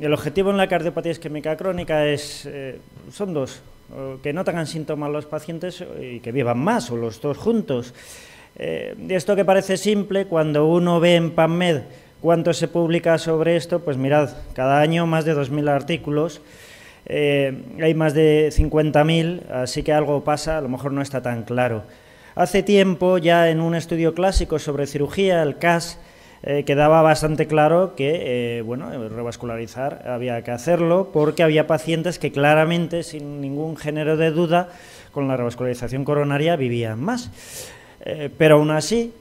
El objetivo en la cardiopatía isquémica crónica son dos, que no tengan síntomas los pacientes y que vivan más, o los dos juntos. Esto que parece simple, cuando uno ve en PubMed cuánto se publica sobre esto, pues mirad, cada año más de 2.000 artículos, hay más de 50.000, así que algo pasa, a lo mejor no está tan claro. Hace tiempo, ya en un estudio clásico sobre cirugía, el CAS, quedaba bastante claro que, revascularizar había que hacerlo, porque había pacientes que claramente, sin ningún género de duda, con la revascularización coronaria vivían más. Pero aún así,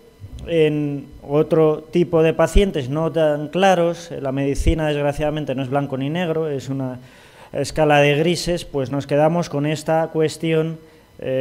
en otro tipo de pacientes no tan claros, la medicina desgraciadamente no es blanco ni negro, es una escala de grises, pues nos quedamos con esta cuestión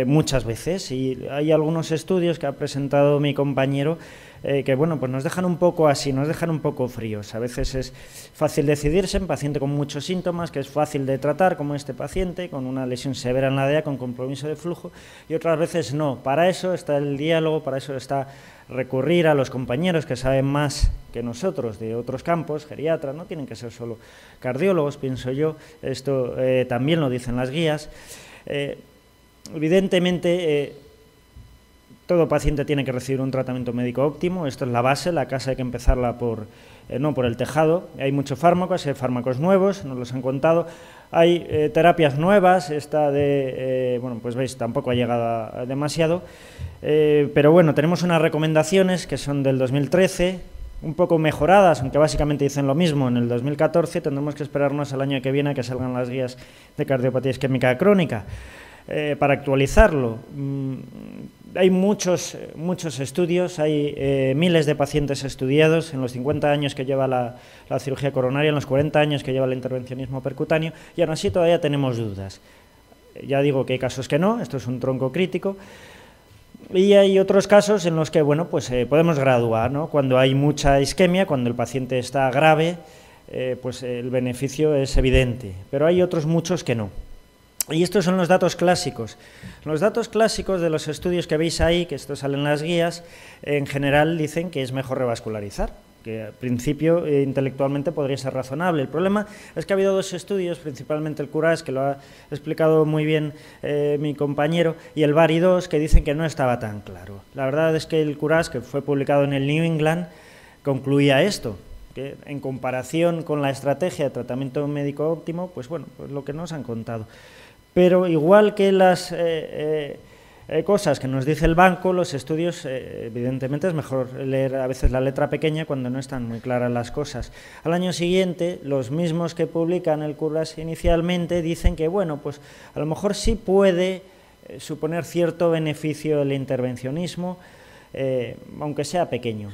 muchas veces, y hay algunos estudios que ha presentado mi compañero que pues nos dejan un poco así, nos dejan un poco fríos. A veces es fácil decidirse en paciente con muchos síntomas, que es fácil de tratar, como este paciente, con una lesión severa en la DEA, con compromiso de flujo, y otras veces no. Para eso está el diálogo, para eso está recurrir a los compañeros que saben más que nosotros de otros campos, geriatras, no tienen que ser solo cardiólogos, pienso yo, esto también lo dicen las guías. Evidentemente, todo paciente tiene que recibir un tratamiento médico óptimo, esto es la base, la casa hay que empezarla no por el tejado. Hay muchos fármacos, hay fármacos nuevos, nos los han contado, hay terapias nuevas, esta pues veis, tampoco ha llegado demasiado, pero bueno, tenemos unas recomendaciones que son del 2013, un poco mejoradas, aunque básicamente dicen lo mismo. En el 2014 tendremos que esperarnos al año que viene a que salgan las guías de cardiopatía isquémica crónica. Para actualizarlo, hay muchos estudios, hay miles de pacientes estudiados en los 50 años que lleva la cirugía coronaria, en los 40 años que lleva el intervencionismo percutáneo, y aún así todavía tenemos dudas. Ya digo que hay casos que no, esto es un tronco crítico, y hay otros casos en los que podemos graduar, ¿no? Cuando hay mucha isquemia, cuando el paciente está grave, pues el beneficio es evidente, pero hay otros muchos que no. Y estos son los datos clásicos. Los datos clásicos de los estudios que veis ahí, que esto sale en las guías, en general dicen que es mejor revascularizar, que al principio intelectualmente podría ser razonable. El problema es que ha habido dos estudios, principalmente el CURAS, que lo ha explicado muy bien mi compañero, y el VARI2, que dicen que no estaba tan claro. La verdad es que el CURAS, que fue publicado en el New England, concluía esto, que en comparación con la estrategia de tratamiento médico óptimo, pues lo que nos han contado. Pero igual que las cosas que nos dice el banco, los estudios, evidentemente es mejor leer a veces la letra pequeña cuando no están muy claras las cosas. Al año siguiente, los mismos que publican el CURAS inicialmente dicen que, a lo mejor sí puede suponer cierto beneficio el intervencionismo, aunque sea pequeño.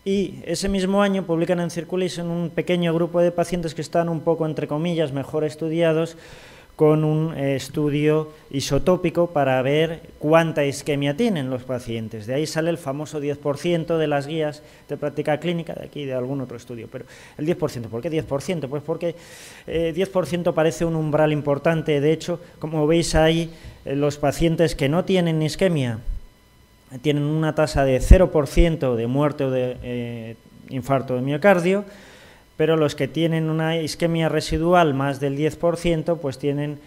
Y ese mismo año publican en Circulation un pequeño grupo de pacientes que están un poco, entre comillas, mejor estudiados, con un estudio isotópico para ver cuánta isquemia tienen los pacientes. De ahí sale el famoso 10% de las guías de práctica clínica, de aquí de algún otro estudio. Pero el 10%, ¿por qué 10%? Pues porque 10% parece un umbral importante. De hecho, como veis ahí, los pacientes que no tienen isquemia tienen una tasa de 0% de muerte o de infarto de miocardio, pero los que tienen una isquemia residual más del 10%, pues tienen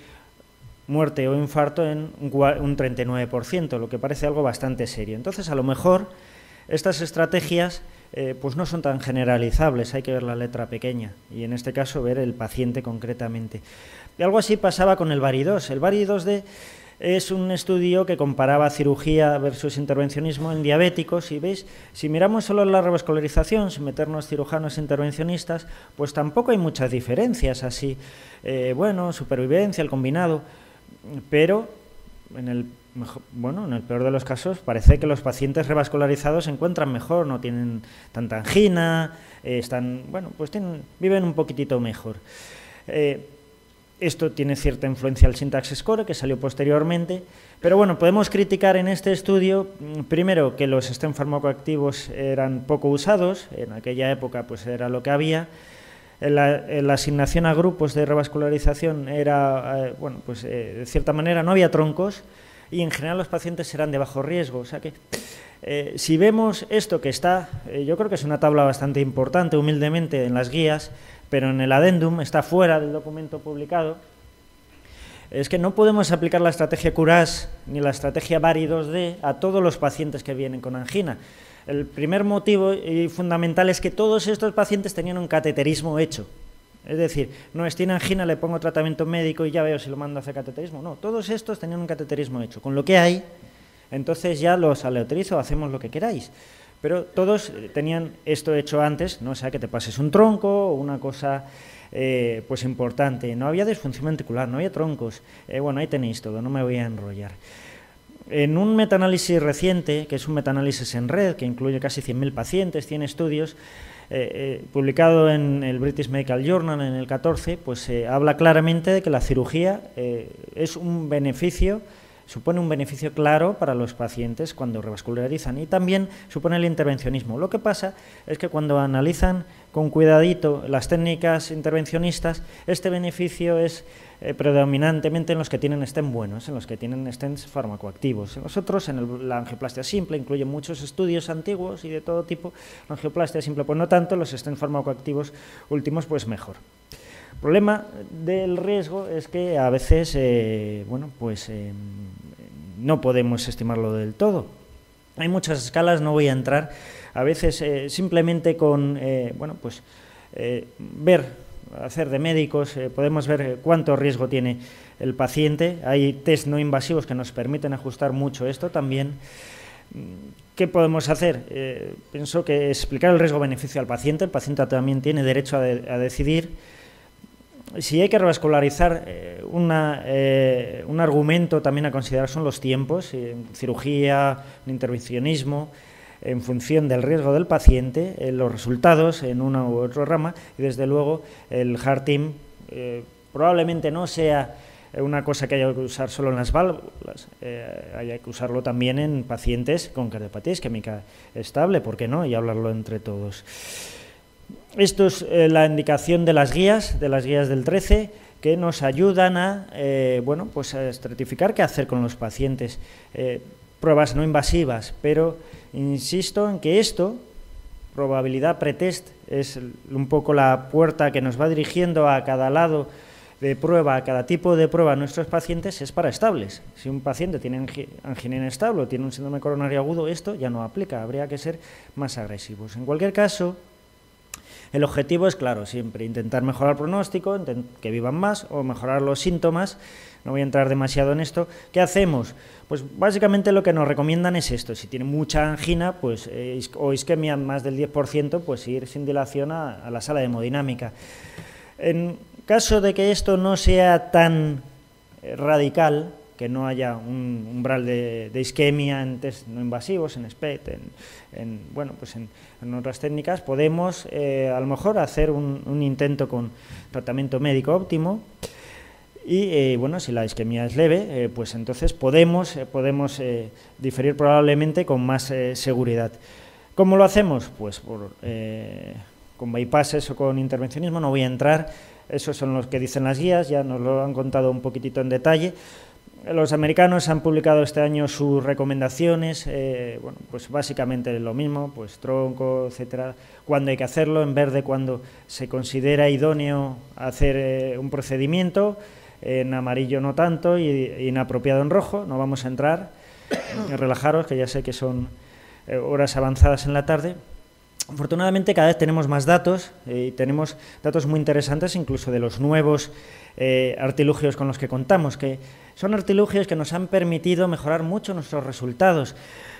muerte o infarto en un 39%, lo que parece algo bastante serio. Entonces, a lo mejor, estas estrategias pues no son tan generalizables, hay que ver la letra pequeña, y en este caso ver el paciente concretamente. Y algo así pasaba con el VARI2. El VARI2D es un estudio que comparaba cirugía versus intervencionismo en diabéticos, y veis, si miramos solo la revascularización, sin meternos cirujanos intervencionistas, pues tampoco hay muchas diferencias así. Supervivencia, el combinado, pero en el peor de los casos parece que los pacientes revascularizados se encuentran mejor, no tienen tanta angina, viven un poquitito mejor. Esto tiene cierta influencia al Syntax Score, que salió posteriormente, pero podemos criticar en este estudio, primero, que los stent farmacoactivos eran poco usados, en aquella época pues era lo que había, la asignación a grupos de revascularización era, de cierta manera no había troncos, y en general los pacientes eran de bajo riesgo, o sea que si vemos esto que está, yo creo que es una tabla bastante importante, humildemente, en las guías, pero en el adendum, está fuera del documento publicado, es que no podemos aplicar la estrategia CURAS ni la estrategia BARI-2D a todos los pacientes que vienen con angina. El primer motivo y fundamental es que todos estos pacientes tenían un cateterismo hecho. Es decir, no es tiene angina, le pongo tratamiento médico y ya veo si lo mando a hacer cateterismo. No, todos estos tenían un cateterismo hecho. Con lo que hay, entonces ya los aleatorizo, hacemos lo que queráis. Pero todos tenían esto hecho antes, no sea que te pases un tronco o una cosa pues importante. No había disfunción ventricular, no había troncos. Bueno, ahí tenéis todo, no me voy a enrollar. En un metaanálisis reciente, que es un metaanálisis en red, que incluye casi 100.000 pacientes, 100 estudios, publicado en el British Medical Journal en el 14, pues habla claramente de que la cirugía es un beneficio, supone un beneficio claro para los pacientes cuando revascularizan, y también supone el intervencionismo. Lo que pasa es que cuando analizan con cuidadito las técnicas intervencionistas, este beneficio es predominantemente en los que tienen stents buenos, en los que tienen stents farmacoactivos. En los otros, la angioplastia simple, incluye muchos estudios antiguos y de todo tipo. La angioplastia simple, pues no tanto, los stents farmacoactivos últimos, pues mejor. El problema del riesgo es que a veces, no podemos estimarlo del todo. Hay muchas escalas, no voy a entrar. A veces simplemente con, hacer de médicos, podemos ver cuánto riesgo tiene el paciente. Hay test no invasivos que nos permiten ajustar mucho esto también. ¿Qué podemos hacer? Pienso que explicar el riesgo-beneficio al paciente. El paciente también tiene derecho a decidir. Si hay que revascularizar, un argumento también a considerar son los tiempos, cirugía, intervencionismo, en función del riesgo del paciente, los resultados en una u otra rama, y desde luego el heart team probablemente no sea una cosa que haya que usar solo en las válvulas, haya que usarlo también en pacientes con cardiopatía isquémica estable, ¿por qué no? Y hablarlo entre todos. Esto es la indicación de las guías del 13, que nos ayudan a estratificar qué hacer con los pacientes. Pruebas no invasivas, pero insisto en que esto, probabilidad pretest, es un poco la puerta que nos va dirigiendo a cada lado de prueba, a cada tipo de prueba a nuestros pacientes, es para estables. Si un paciente tiene angina inestable o tiene un síndrome coronario agudo, esto ya no aplica, habría que ser más agresivos. En cualquier caso, el objetivo es, claro, siempre intentar mejorar el pronóstico, que vivan más o mejorar los síntomas. No voy a entrar demasiado en esto. ¿Qué hacemos? Pues básicamente lo que nos recomiendan es esto. Si tiene mucha angina pues, o isquemia más del 10%, pues ir sin dilación a la sala de hemodinámica. En caso de que esto no sea tan radical, que no haya un umbral de isquemia en test no invasivos, en SPECT, en otras técnicas, podemos a lo mejor hacer un intento con tratamiento médico óptimo y, si la isquemia es leve, pues entonces podemos diferir probablemente con más seguridad. ¿Cómo lo hacemos? Pues con bypasses o con intervencionismo, no voy a entrar, esos son los que dicen las guías, ya nos lo han contado un poquitito en detalle. Los americanos han publicado este año sus recomendaciones, pues básicamente lo mismo, pues tronco, etcétera, cuándo hay que hacerlo, en verde cuando se considera idóneo hacer un procedimiento, en amarillo no tanto y inapropiado en rojo. No vamos a entrar, relajaros, que ya sé que son horas avanzadas en la tarde. Afortunadamente cada vez tenemos más datos y tenemos datos muy interesantes incluso de los nuevos artilugios con los que contamos, que son artilugios que nos han permitido mejorar mucho nuestros resultados.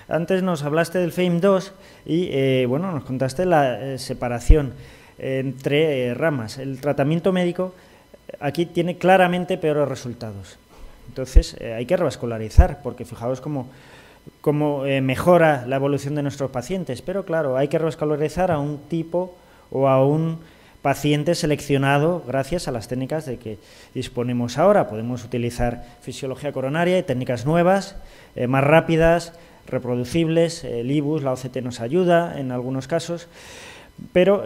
Antes nos hablaste del FAME2 y nos contaste la separación entre ramas. El tratamiento médico aquí tiene claramente peores resultados. Entonces hay que revascularizar, porque fijaos cómo mejora la evolución de nuestros pacientes, pero claro, hay que revascularizar a un tipo o a un paciente seleccionado gracias a las técnicas de que disponemos ahora. Podemos utilizar fisiología coronaria y técnicas nuevas, más rápidas, reproducibles, el IBUS, la OCT nos ayuda en algunos casos, pero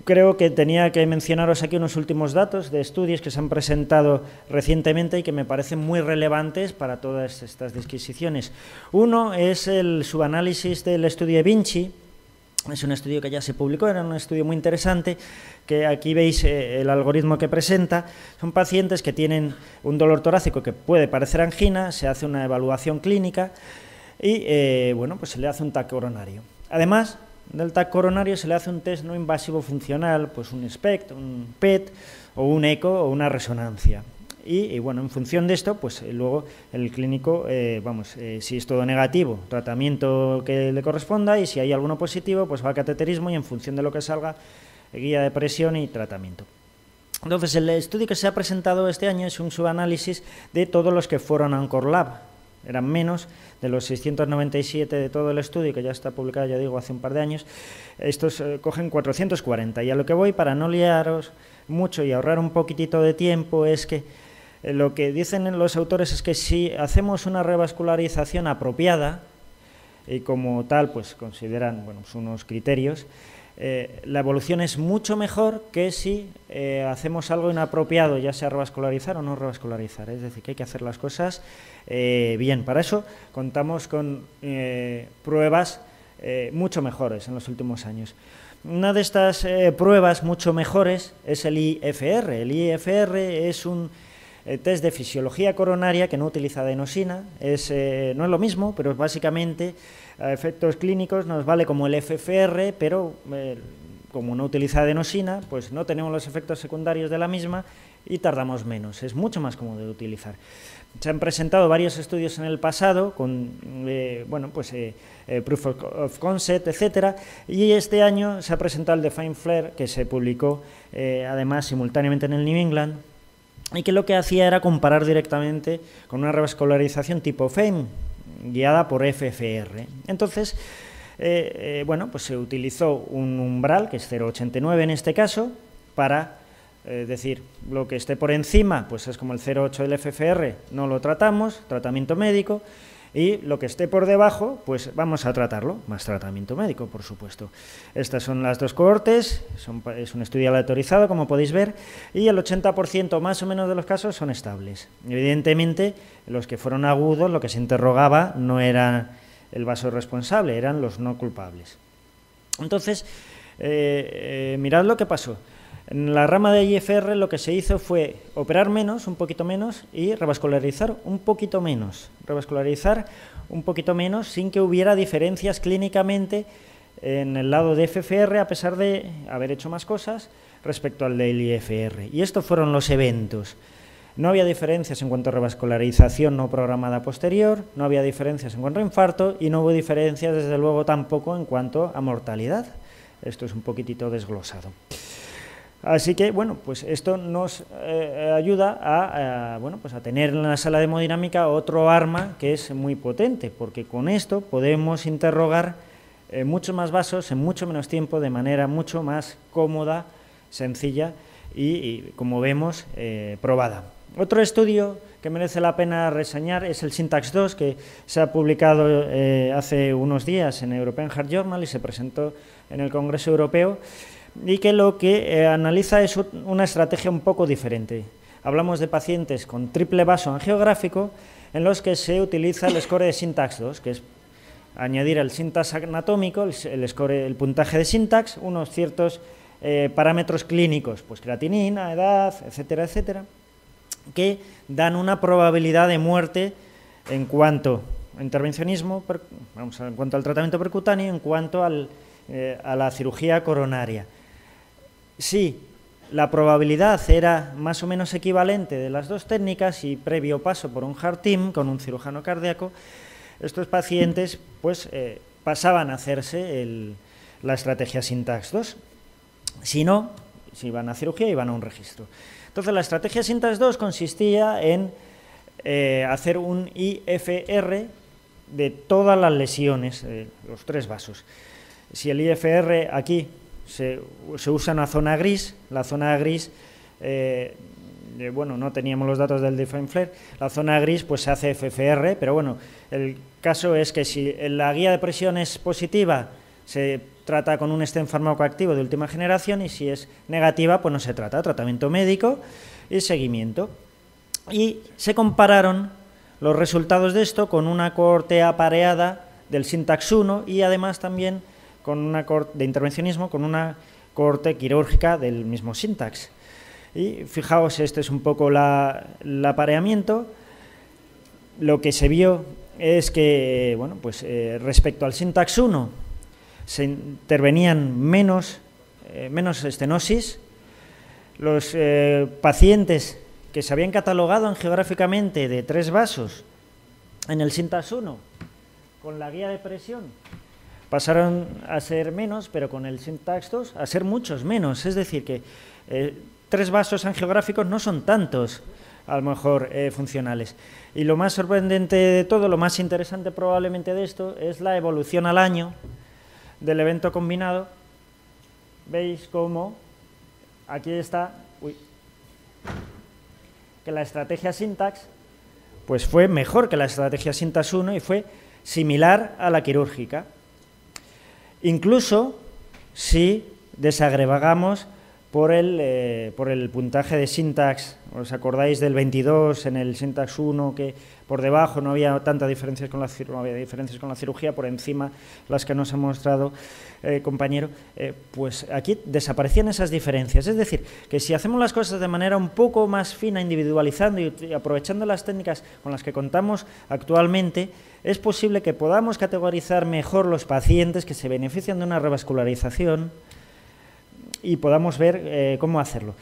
creo que tenía que mencionaros aquí unos últimos datos de estudios que se han presentado recientemente y que me parecen muy relevantes para todas estas disquisiciones. Uno es el subanálisis del estudio de Vinci, Es un estudio que ya se publicó, era un estudio muy interesante, que aquí veis el algoritmo que presenta. Son pacientes que tienen un dolor torácico que puede parecer angina, se hace una evaluación clínica y bueno, pues se le hace un TAC coronario. Además del TAC coronario se le hace un test no invasivo funcional, pues un SPECT, un PET o un eco o una resonancia. Y bueno, en función de esto, pues luego el clínico, si es todo negativo, tratamiento que le corresponda, y si hay alguno positivo, pues va a cateterismo y en función de lo que salga, guía de presión y tratamiento. Entonces, el estudio que se ha presentado este año es un subanálisis de todos los que fueron a Anchor Lab. Eran menos de los 697 de todo el estudio, que ya está publicado, ya digo, hace un par de años. Estos cogen 440. Y a lo que voy, para no liaros mucho y ahorrar un poquitito de tiempo, es que lo que dicen los autores es que si hacemos una revascularización apropiada, y como tal pues consideran unos criterios, la evolución es mucho mejor que si hacemos algo inapropiado, ya sea revascularizar o no revascularizar. Es decir, que hay que hacer las cosas bien. Para eso contamos con pruebas mucho mejores en los últimos años. Una de estas pruebas mucho mejores es el IFR. El IFR es un test de fisiología coronaria que no utiliza adenosina, no es lo mismo, pero básicamente a efectos clínicos nos vale como el FFR, pero como no utiliza adenosina, pues no tenemos los efectos secundarios de la misma y tardamos menos, es mucho más cómodo de utilizar. Se han presentado varios estudios en el pasado con proof of concept, etcétera, y este año se ha presentado el de Fine Flare, que se publicó además simultáneamente en el New England, y que lo que hacía era comparar directamente con una revascularización tipo FAME, guiada por FFR. Entonces, pues se utilizó un umbral, que es 0,89 en este caso, para decir, lo que esté por encima, pues es como el 0,8 del FFR, no lo tratamos, tratamiento médico, y lo que esté por debajo, pues vamos a tratarlo, más tratamiento médico, por supuesto. Estas son las dos cohortes, es un estudio aleatorizado, como podéis ver, y el 80% más o menos de los casos son estables. Evidentemente, los que fueron agudos, lo que se interrogaba no era el vaso responsable, eran los no culpables. Entonces, mirad lo que pasó. En la rama de IFR lo que se hizo fue operar menos, un poquito menos, y revascularizar un poquito menos. Revascularizar un poquito menos sin que hubiera diferencias clínicamente en el lado de FFR, a pesar de haber hecho más cosas respecto al del IFR. Y estos fueron los eventos. No había diferencias en cuanto a revascularización no programada posterior, no había diferencias en cuanto a infarto y no hubo diferencias, desde luego, tampoco en cuanto a mortalidad. Esto es un poquitito desglosado. Así que, pues esto nos ayuda a tener en la sala de hemodinámica otro arma que es muy potente, porque con esto podemos interrogar muchos más vasos en mucho menos tiempo, de manera mucho más cómoda, sencilla y como vemos, probada. Otro estudio que merece la pena reseñar es el SYNTAX-2, que se ha publicado hace unos días en European Heart Journal y se presentó en el Congreso Europeo, y que lo que analiza es una estrategia un poco diferente. Hablamos de pacientes con triple vaso angiográfico en los que se utiliza el score de SYNTAX-2, que es añadir el syntax anatómico, el puntaje de SYNTAX, unos ciertos parámetros clínicos, pues creatinina, edad, etcétera, etcétera, que dan una probabilidad de muerte en cuanto a intervencionismo, en cuanto al tratamiento percutáneo, en cuanto a la cirugía coronaria. Si la probabilidad era más o menos equivalente de las dos técnicas y previo paso por un heart team con un cirujano cardíaco, estos pacientes pasaban a hacerse la estrategia SYNTAX-2. Si no, si iban a cirugía, iban a un registro. Entonces, la estrategia SYNTAX-2 consistía en hacer un IFR de todas las lesiones, los tres vasos. Si el IFR aquí se usa una zona gris, la zona gris, no teníamos los datos del Fine Flare, la zona gris pues se hace FFR, pero el caso es que si la guía de presión es positiva, se trata con un stent fármacoactivo de última generación, y si es negativa, pues no se trata, tratamiento médico y seguimiento. Y se compararon los resultados de esto con una cohorte apareada del SYNTAX-1 y además también de intervencionismo con una cohorte quirúrgica del mismo Syntax. Y fijaos, este es un poco el apareamiento. Lo que se vio es que, bueno, pues respecto al Syntax 1 se intervenían menos estenosis. Los pacientes que se habían catalogado angiográficamente de 3 vasos en el Syntax 1 con la guía de presión pasaron a ser menos, pero con el Syntax 2 a ser muchos menos. Es decir, que 3 vasos angiográficos no son tantos, a lo mejor, funcionales. Y lo más sorprendente de todo, lo más interesante probablemente de esto, es la evolución al año del evento combinado. Veis cómo aquí está que la estrategia Syntax pues fue mejor que la estrategia Syntax 1 y fue similar a la quirúrgica. Incluso si desagregamos por el puntaje de Syntax. ¿Os acordáis del 22 en el Syntax 1, que por debajo no había tantas diferencias con la cirugía, por encima las que nos ha mostrado compañero? Pues aquí desaparecían esas diferencias. Es decir, que si hacemos las cosas de manera un poco más fina, individualizando y aprovechando las técnicas con las que contamos actualmente, es posible que podamos categorizar mejor los pacientes que se benefician de una revascularización y podamos ver cómo hacerlo.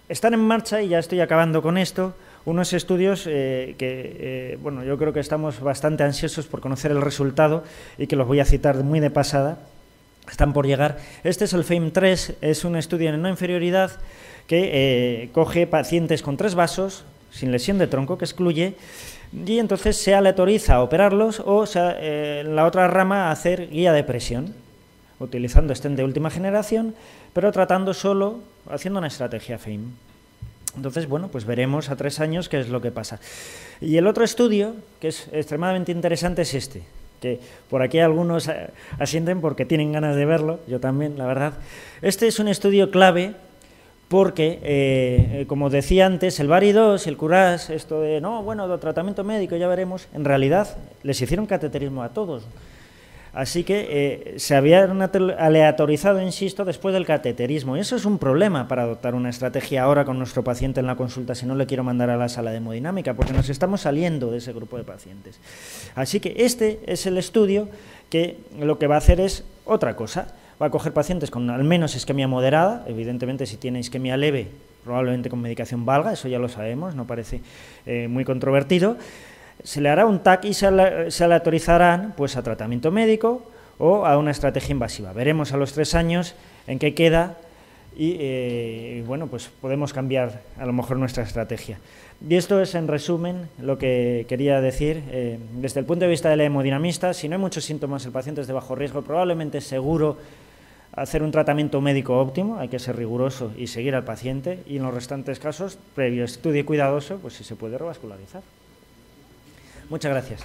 Están en marcha, y ya estoy acabando con esto, unos estudios bueno, yo creo que estamos bastante ansiosos por conocer el resultado y que los voy a citar muy de pasada. Están por llegar. Este es el FAME3, es un estudio en no inferioridad que coge pacientes con 3 vasos, sin lesión de tronco, que excluye, y entonces se aleatoriza a operarlos o en la otra rama a hacer guía de presión, utilizando stent de última generación, pero tratando solo, haciendo una estrategia FAME. Entonces, bueno, pues veremos a 3 años qué es lo que pasa. Y el otro estudio, que es extremadamente interesante, es este, que por aquí algunos asienten porque tienen ganas de verlo, yo también, la verdad. Este es un estudio clave porque, como decía antes, el VARI2 y el CURAS, esto de, no, bueno, de tratamiento médico, ya veremos, en realidad les hicieron cateterismo a todos. Así que se habían aleatorizado, insisto, después del cateterismo. Y eso es un problema para adoptar una estrategia ahora con nuestro paciente en la consulta, si no le quiero mandar a la sala de hemodinámica, porque nos estamos saliendo de ese grupo de pacientes. Así que este es el estudio que lo que va a hacer es otra cosa. Va a coger pacientes con al menos isquemia moderada, evidentemente si tiene isquemia leve, probablemente con medicación valga, eso ya lo sabemos, no parece muy controvertido. Se le hará un TAC y se aleatorizarán pues, a tratamiento médico o a una estrategia invasiva. Veremos a los 3 años en qué queda y bueno, pues podemos cambiar a lo mejor nuestra estrategia. Y esto es en resumen lo que quería decir. Desde el punto de vista del hemodinamista, si no hay muchos síntomas, el paciente es de bajo riesgo, probablemente es seguro hacer un tratamiento médico óptimo, hay que ser riguroso y seguir al paciente, y en los restantes casos, previo estudio cuidadoso, pues si se puede revascularizar. Muchas gracias.